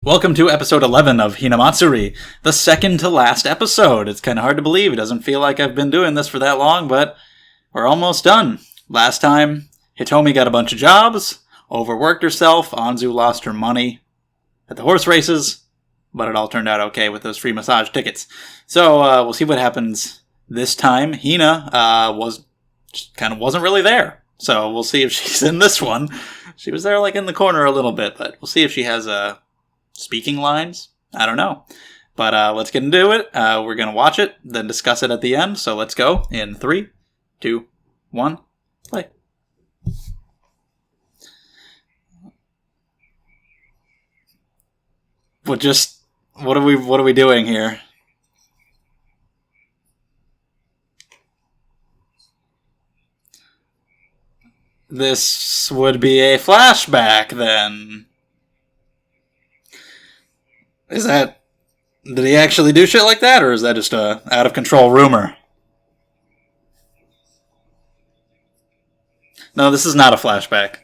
Welcome to episode 11 of Hinamatsuri, the second to last episode. It's kind of hard to believe. It doesn't feel like I've been doing this for that long, but we're almost done. Last time, Hitomi got a bunch of jobs, overworked herself, Anzu lost her money at the horse races, but it all turned out okay with those free massage tickets. So we'll see what happens this time. Hina wasn't really there, so we'll see if she's in this one. She was there like in the corner a little bit, but we'll see if she has speaking lines? I don't know. But let's get into it. We're going to watch it, then discuss it at the end. So let's go in 3, 2, 1, play. What are we doing here? This would be a flashback then. Did he actually do shit like that, or is that just a out-of-control rumor? No, this is not a flashback.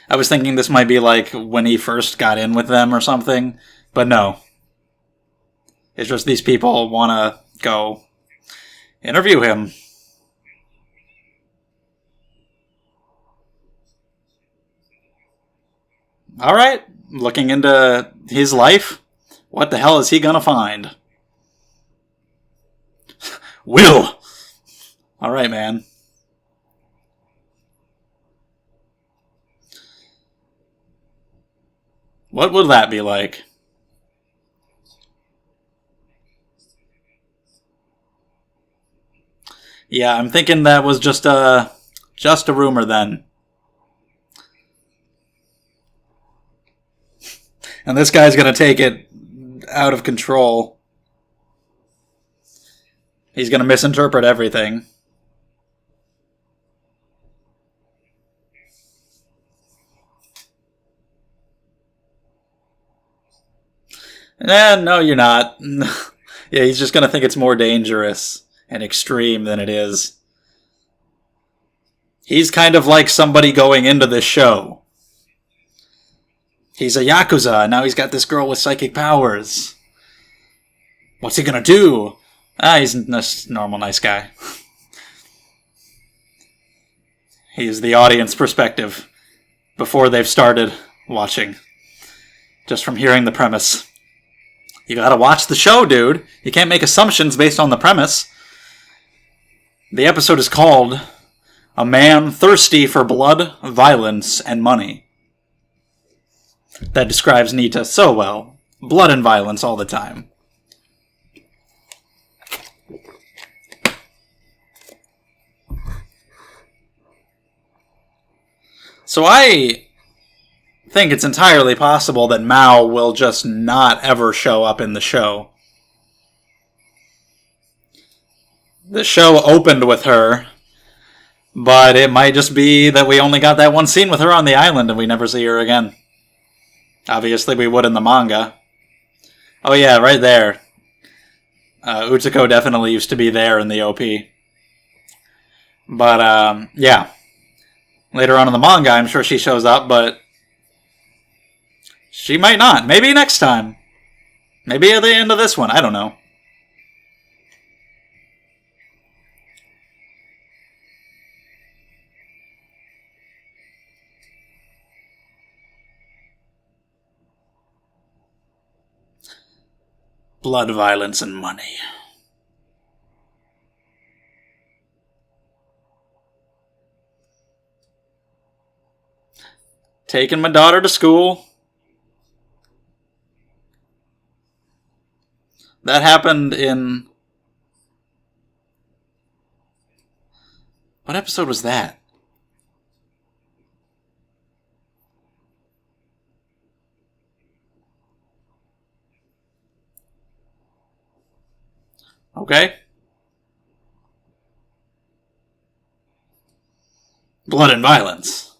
I was thinking this might be like when he first got in with them or something, but no. It's just these people want to go interview him. Alright. Looking into his life? What the hell is he gonna find? Will! Alright, man. What would that be like? Yeah, I'm thinking that was just a rumor then. And this guy's going to take it out of control. He's going to misinterpret everything. No, you're not. Yeah, he's just going to think it's more dangerous and extreme than it is. He's kind of like somebody going into this show. He's a Yakuza, and now he's got this girl with psychic powers. What's he gonna do? He's a normal, nice guy. He's the audience perspective before they've started watching. Just from hearing the premise. You gotta watch the show, dude. You can't make assumptions based on the premise. The episode is called A Man Thirsty for Blood, Violence, and Money. That describes Nita so well. Blood and violence all the time. So I think it's entirely possible that Mao will just not ever show up in the show. The show opened with her, but it might just be that we only got that one scene with her on the island and we never see her again. Obviously, we would in the manga. Oh yeah, right there. Utsuko definitely used to be there in the OP. But, yeah. Later on in the manga, I'm sure she shows up, but she might not. Maybe next time. Maybe at the end of this one. I don't know. Blood, violence, and money. Taking my daughter to school. That happened in... What episode was that? Okay. Blood and violence.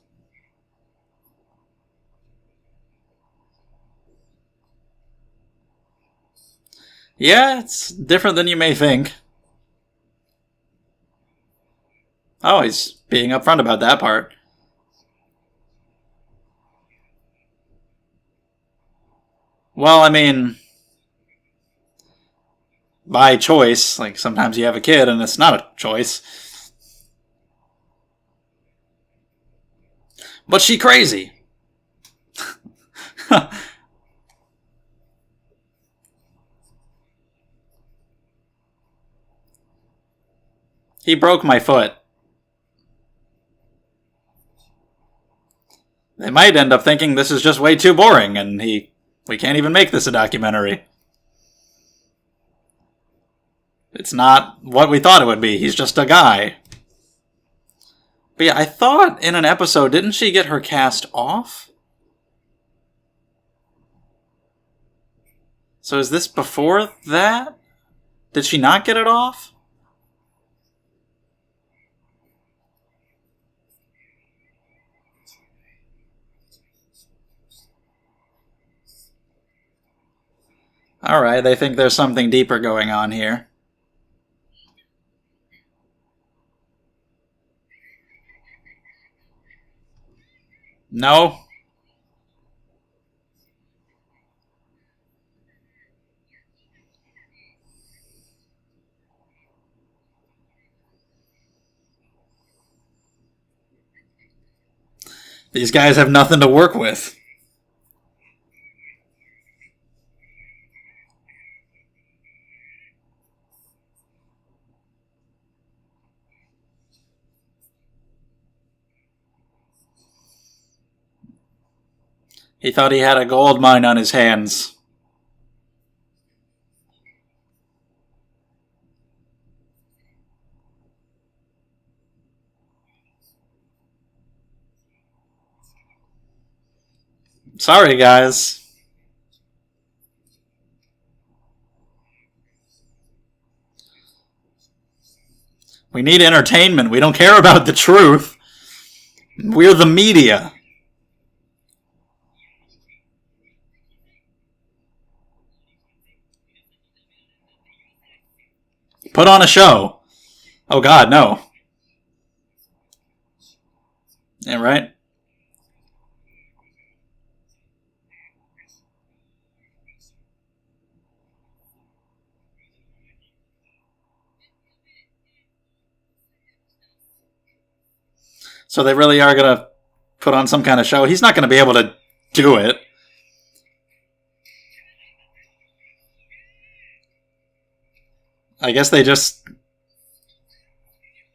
Yeah, it's different than you may think. Oh, he's being upfront about that part. Well, I mean, by choice. Like, sometimes you have a kid and it's not a choice. But she crazy. He broke my foot. They might end up thinking this is just way too boring and we can't even make this a documentary. It's not what we thought it would be. He's just a guy. But yeah, I thought in an episode, didn't she get her cast off? So is this before that? Did she not get it off? Alright, they think there's something deeper going on here. No? These guys have nothing to work with. He thought he had a gold mine on his hands. Sorry, guys. We need entertainment. We don't care about the truth. We're the media. Put on a show. Oh God, no. Yeah, right? So they really are going to put on some kind of show. He's not going to be able to do it. I guess they just...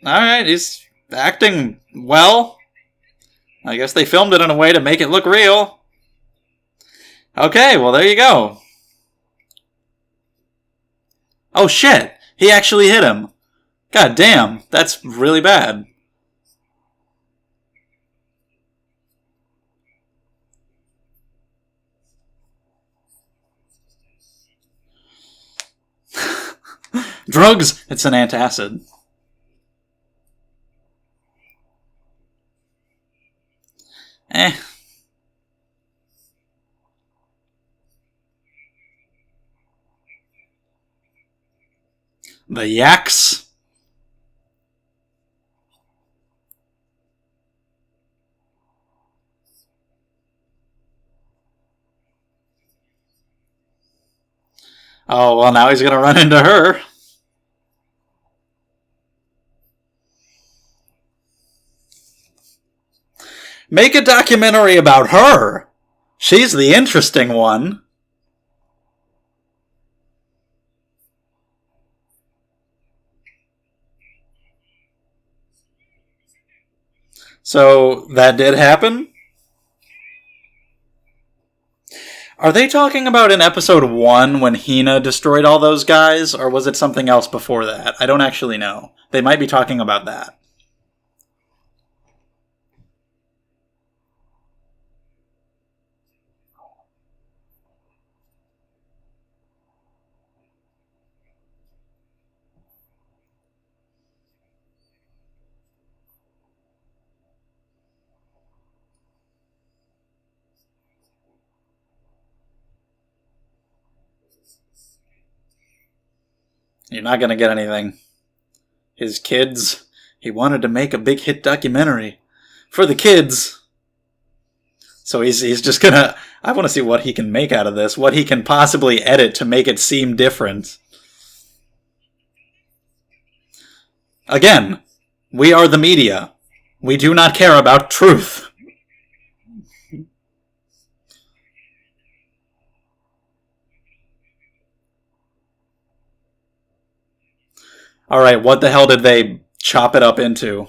Alright, he's acting well. I guess they filmed it in a way to make it look real. Okay, well there you go. Oh shit! He actually hit him. God damn, that's really bad. Drugs! It's an antacid. Eh. The yaks? Oh, well now he's gonna run into her. Make a documentary about her. She's the interesting one. So, that did happen? Are they talking about in episode 1 when Hina destroyed all those guys, or was it something else before that? I don't actually know. They might be talking about that. You're not going to get anything. His kids, he wanted to make a big hit documentary for the kids. So he's just gonna, I want to see what he can make out of this, what he can possibly edit to make it seem different. Again, we are the media. We do not care about truth. Alright, what the hell did they chop it up into?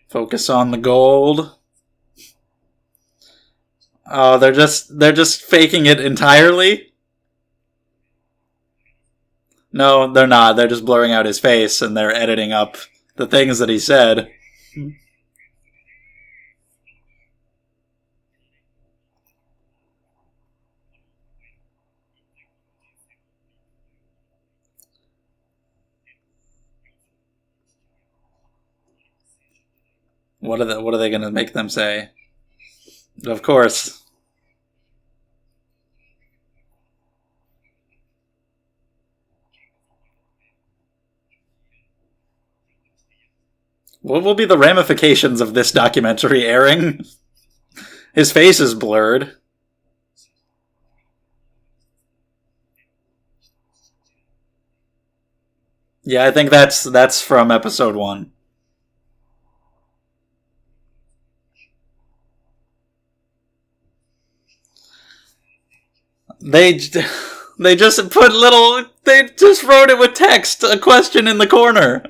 Focus on the gold. Oh, they're just faking it entirely? No, they're not. They're just blurring out his face and they're editing up the things that he said. What are they going to make them say? Of course. What will be the ramifications of this documentary airing? His face is blurred. Yeah, I think that's from episode 1. They just they just wrote it with text, a question in the corner.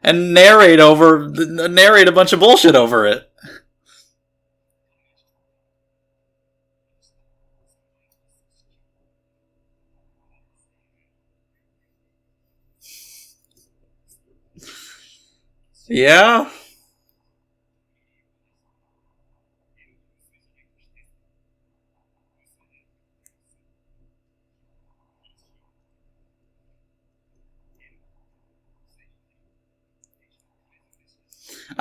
And narrate a bunch of bullshit over it. Yeah.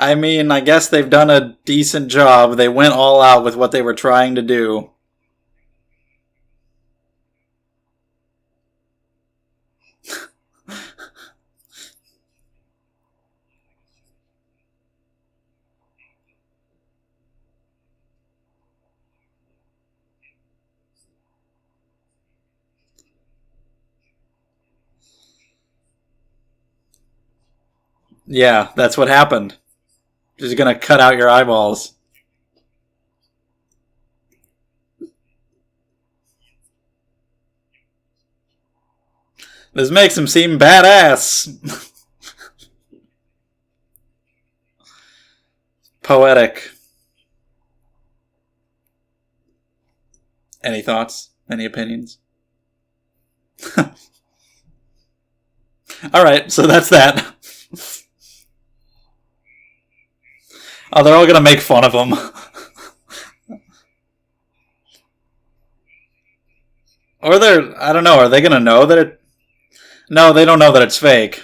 I mean, I guess they've done a decent job. They went all out with what they were trying to do. Yeah, that's what happened. She's gonna cut out your eyeballs. This makes him seem badass. Poetic. Any thoughts? Any opinions? Alright, so that's that. Oh, they're all gonna make fun of him. Or I don't know, are they gonna know that it... No, they don't know that it's fake.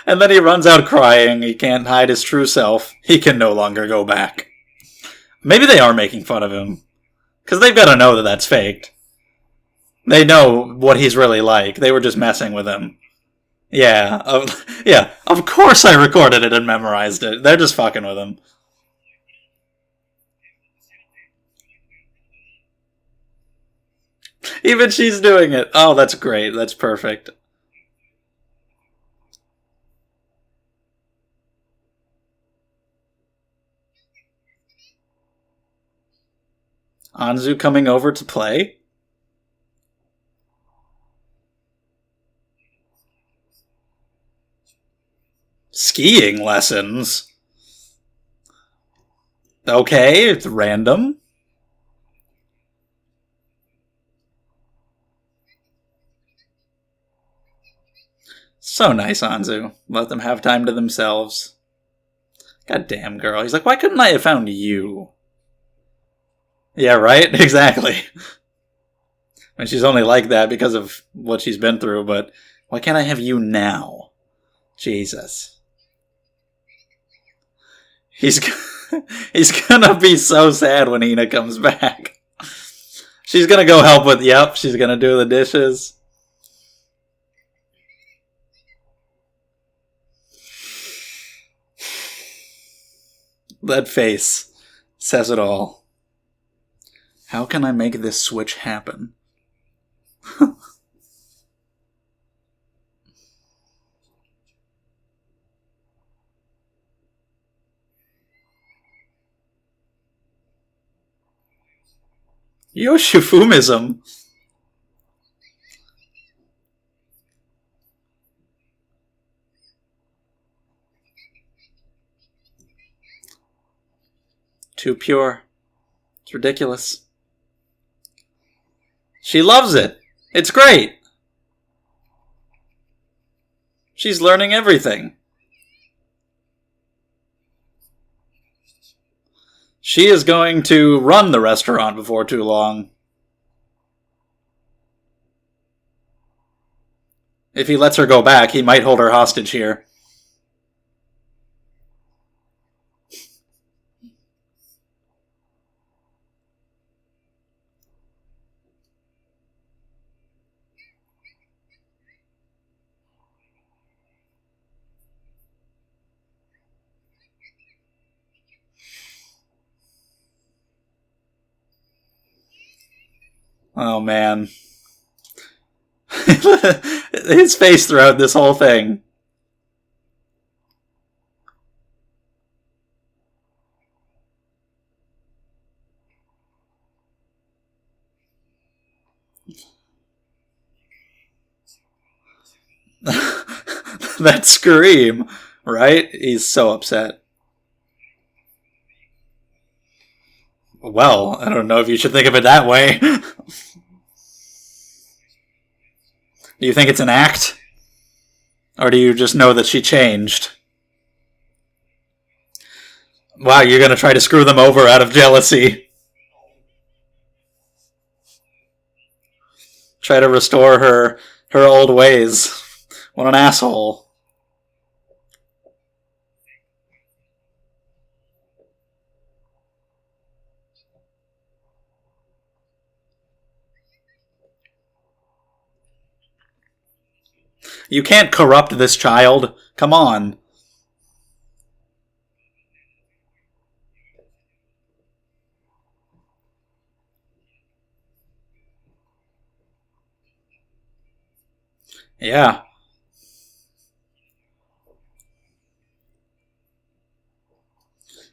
And then he runs out crying. He can't hide his true self. He can no longer go back. Maybe they are making fun of him. Because they've got to know that that's faked. They know what he's really like. They were just messing with him. Yeah. Yeah, of course I recorded it and memorized it. They're just fucking with him. Even she's doing it. Oh, that's great. That's perfect. Anzu coming over to play? Skiing lessons? Okay, it's random. So nice, Anzu. Let them have time to themselves. God damn, girl. He's like, why couldn't I have found you? Yeah, right? Exactly. And she's only like that because of what she's been through, but why can't I have you now? Jesus. He's he's gonna be so sad when Ina comes back. She's gonna go help with, yep, she's gonna do the dishes. That face says it all. How can I make this switch happen? Yoshifumism. Too pure. It's ridiculous. She loves it. It's great. She's learning everything. She is going to run the restaurant before too long. If he lets her go back, he might hold her hostage here. Oh, man. His face throughout this whole thing. That scream, right? He's so upset. Well, I don't know if you should think of it that way. Do you think it's an act? Or do you just know that she changed? Wow, you're gonna try to screw them over out of jealousy. Try to restore her old ways. What an asshole. You can't corrupt this child. Come on. Yeah.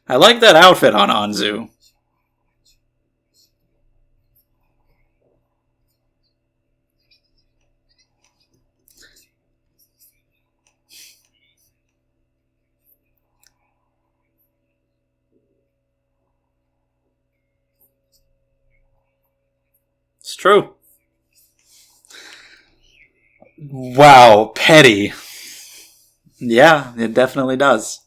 I like that outfit on Anzu. It's true. Wow, petty. Yeah, it definitely does.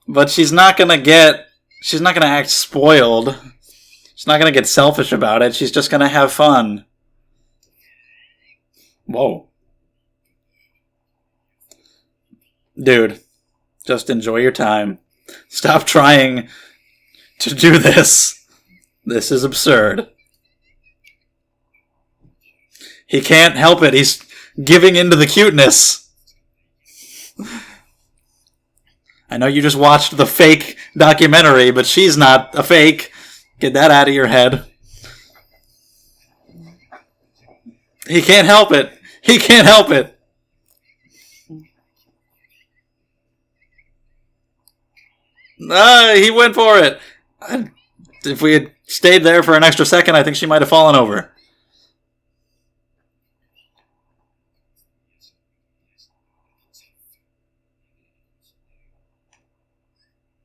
But she's not gonna act spoiled. She's not gonna get selfish about it. She's just gonna have fun. Whoa. Dude, just enjoy your time. Stop trying to do this. This is absurd. He can't help it. He's giving into the cuteness. I know you just watched the fake documentary, but she's not a fake. Get that out of your head. He can't help it. He can't help it. He went for it. If we had stayed there for an extra second, I think she might have fallen over.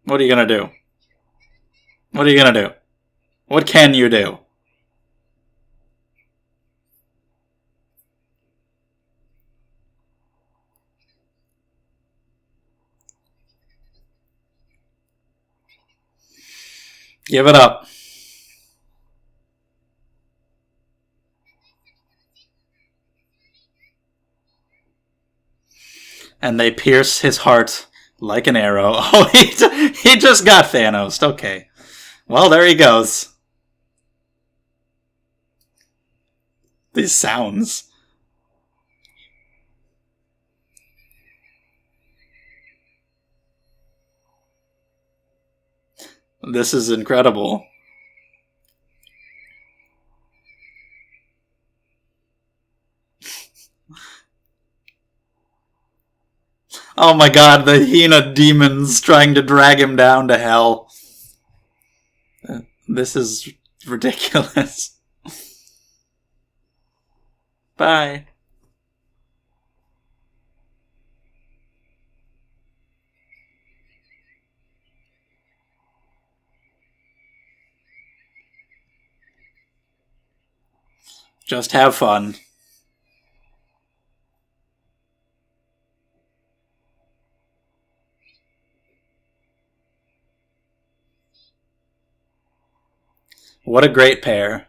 What are you gonna do? What are you gonna do? What can you do? Give it up. And they pierce his heart like an arrow. Oh, he just got Thanos. Okay. Well, there he goes. These sounds. This is incredible. Oh my god, the Hina demons trying to drag him down to hell. This is ridiculous. Bye. Just have fun. What a great pair.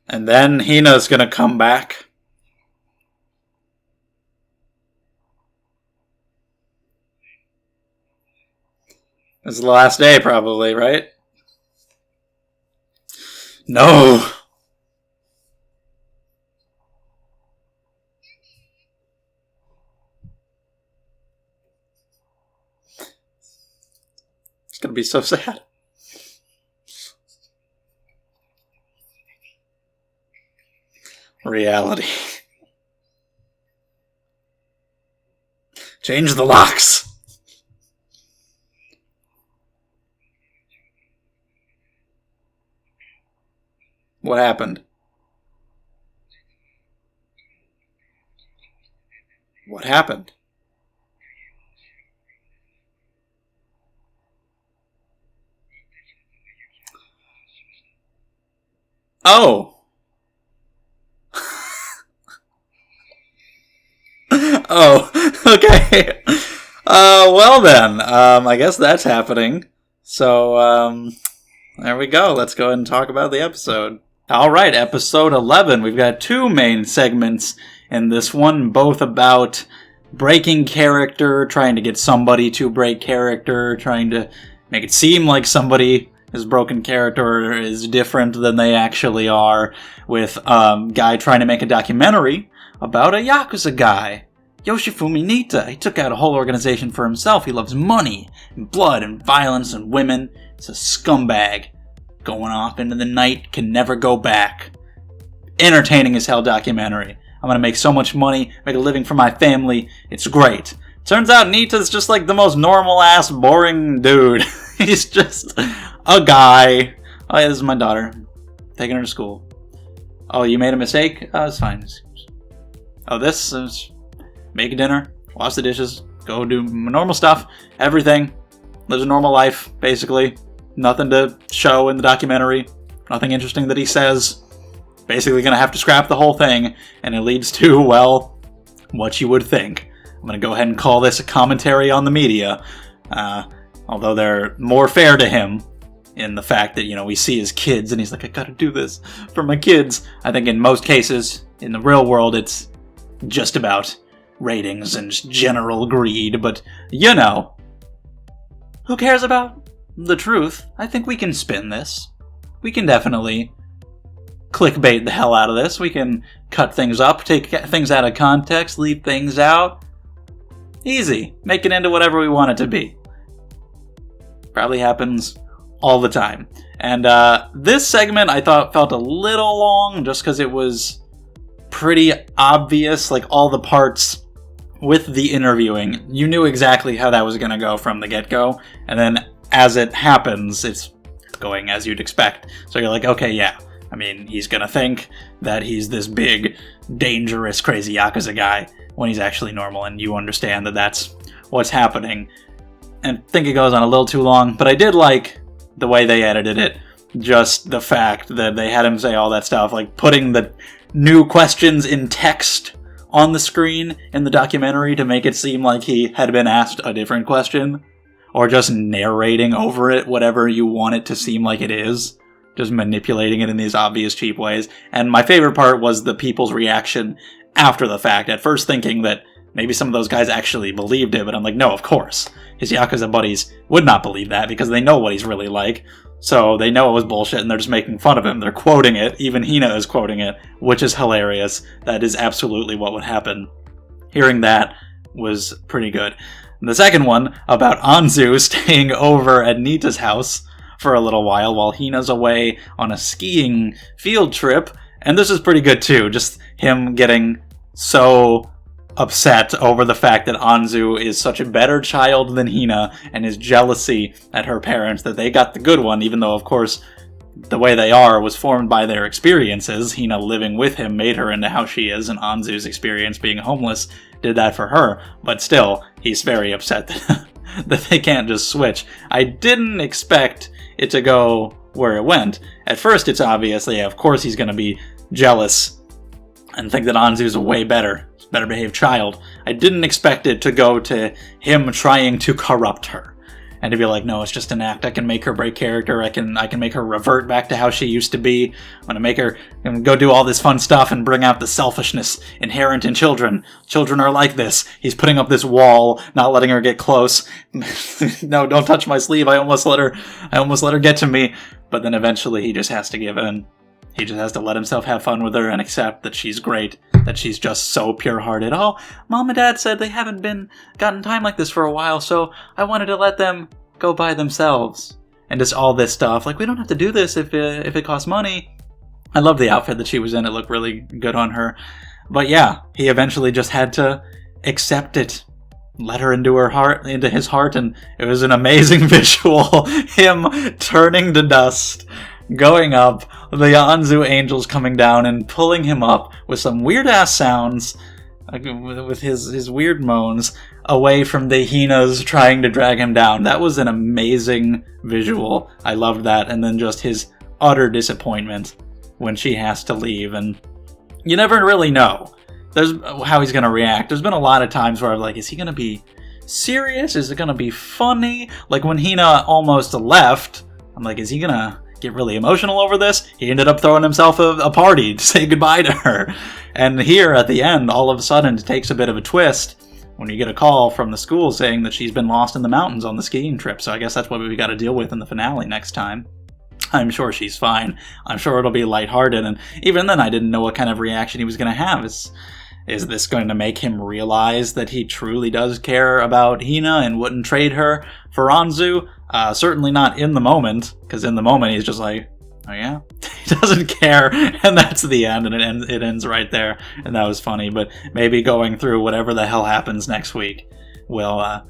And then Hina's gonna come back. This is the last day, probably, right? No! It's gonna be so sad. Reality. Change the locks. What happened? What happened? Oh. Oh, okay. Well then, I guess that's happening. So, there we go. Let's go ahead and talk about the episode. Alright, episode 11. We've got two main segments in this one, both about breaking character, trying to get somebody to break character, trying to make it seem like somebody is broken character is different than they actually are, with guy trying to make a documentary about a Yakuza guy. Yoshifumi Nita, he took out a whole organization for himself. He loves money, and blood, and violence, and women. He's a scumbag. Going off into the night, can never go back. Entertaining as hell documentary. I'm gonna make so much money, make a living for my family. It's great. Turns out Nita's just like the most normal-ass, boring dude. He's just a guy. Oh yeah, this is my daughter. Taking her to school. Oh, you made a mistake? Oh, it's fine. Oh, this is... Make dinner, wash the dishes, go do normal stuff, everything. Lives a normal life, basically. Nothing to show in the documentary. Nothing interesting that he says. Basically gonna have to scrap the whole thing, and it leads to, well, what you would think. I'm gonna go ahead and call this a commentary on the media. Although they're more fair to him in the fact that, you know, we see his kids, and he's like, I gotta do this for my kids. I think in most cases, in the real world, it's just about ratings and general greed, but, you know, who cares about the truth? I think we can spin this. We can definitely clickbait the hell out of this. We can cut things up, take things out of context, leave things out. Easy. Make it into whatever we want it to be. Probably happens all the time. And this segment I thought felt a little long just because it was pretty obvious, like all the parts with the interviewing. You knew exactly how that was going to go from the get-go, and then as it happens, it's going as you'd expect. So you're like, okay, yeah. I mean, he's going to think that he's this big, dangerous, crazy Yakuza guy when he's actually normal, and you understand that that's what's happening. And I think it goes on a little too long, but I did like the way they edited it. just the fact that they had him say all that stuff, like putting the new questions in text on the screen in the documentary to make it seem like he had been asked a different question, or just narrating over it whatever you want it to seem like it is, just manipulating it in these obvious cheap ways. And my favorite part was the people's reaction after the fact, at first thinking that maybe some of those guys actually believed it, but I'm like, no, of course. His Yakuza buddies would not believe that because they know what he's really like. So they know it was bullshit and they're just making fun of him. They're quoting it. Even Hina is quoting it, which is hilarious. That is absolutely what would happen. Hearing that was pretty good. And the second one, about Anzu staying over at Nita's house for a little while Hina's away on a skiing field trip. And this is pretty good too. Just him getting so upset over the fact that Anzu is such a better child than Hina, and his jealousy at her parents that they got the good one, even though, of course, the way they are was formed by their experiences. Hina living with him made her into how she is, and Anzu's experience being homeless did that for her. But still, he's very upset that they can't just switch. I didn't expect it to go where it went. At first, it's obviously, of course, he's going to be jealous and think that Anzu's a way better behaved child. I didn't expect it to go to him trying to corrupt her. And to be like, no, it's just an act. I can make her break character. I can make her revert back to how she used to be. I'm going to make her go do all this fun stuff and bring out the selfishness inherent in children. Children are like this. He's putting up this wall, not letting her get close. No, don't touch my sleeve. I almost let her get to me. But then eventually he just has to give in. He just has to let himself have fun with her and accept that she's great, that she's just so pure-hearted. Oh, Mom and Dad said they haven't gotten time like this for a while, so I wanted to let them go by themselves. And just all this stuff. Like, we don't have to do this if it costs money. I love the outfit that she was in. It looked really good on her. But yeah, he eventually just had to accept it. Let her into his heart, and it was an amazing visual. Him turning to dust, going up, the Anzu angels coming down and pulling him up with some weird-ass sounds, with his weird moans, away from the Hinas trying to drag him down. That was an amazing visual. I loved that. And then just his utter disappointment when she has to leave. And you never really know how he's going to react. There's been a lot of times where I'm like, is he going to be serious? Is it going to be funny? Like when Hina almost left, I'm like, is he going to get really emotional over this? He ended up throwing himself a party to say goodbye to her. And here at the end, all of a sudden, it takes a bit of a twist when you get a call from the school saying that she's been lost in the mountains on the skiing trip. So I guess that's what we got to deal with in the finale next time. I'm sure she's fine. I'm sure it'll be lighthearted. And even then, I didn't know what kind of reaction he was going to have. Is this going to make him realize that he truly does care about Hina and wouldn't trade her for Anzu? Certainly not in the moment, because in the moment he's just like, oh yeah? He doesn't care, and that's the end, and it ends right there, and that was funny. But maybe going through whatever the hell happens next week will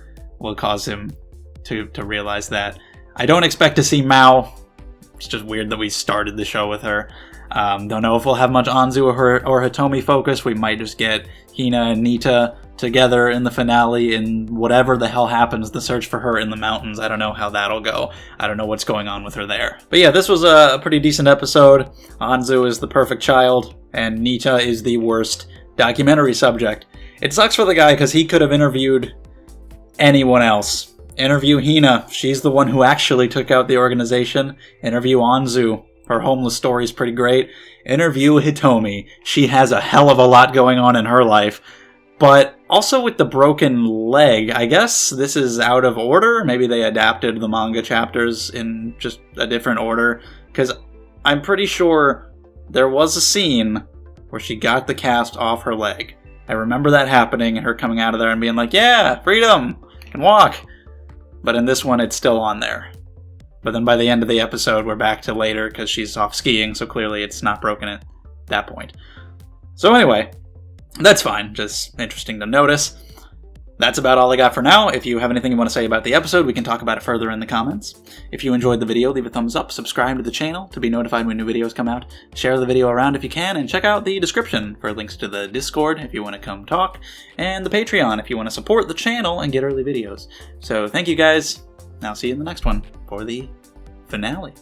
cause him to realize that. I don't expect to see Mao. It's just weird that we started the show with her. Don't know if we'll have much Anzu or Hitomi focus. We might just get Hina and Nita together in the finale in whatever the hell happens, the search for her in the mountains. I don't know how that'll go. I don't know what's going on with her there. But yeah, this was a pretty decent episode. Anzu is the perfect child, and Nita is the worst documentary subject. It sucks for the guy because he could have interviewed anyone else. Interview Hina. She's the one who actually took out the organization. Interview Anzu. Her homeless story is pretty great. Interview Hitomi. She has a hell of a lot going on in her life. But also with the broken leg, I guess this is out of order. Maybe they adapted the manga chapters in just a different order. Because I'm pretty sure there was a scene where she got the cast off her leg. I remember that happening and her coming out of there and being like, yeah, freedom, I can walk. But in this one, it's still on there. But then by the end of the episode, we're back to later because she's off skiing, so clearly it's not broken at that point. So anyway, that's fine. Just interesting to notice. That's about all I got for now. If you have anything you want to say about the episode, we can talk about it further in the comments. If you enjoyed the video, leave a thumbs up, subscribe to the channel to be notified when new videos come out, share the video around if you can, and check out the description for links to the Discord if you want to come talk, and the Patreon if you want to support the channel and get early videos. So thank you guys, and I'll see you in the next one for the finale.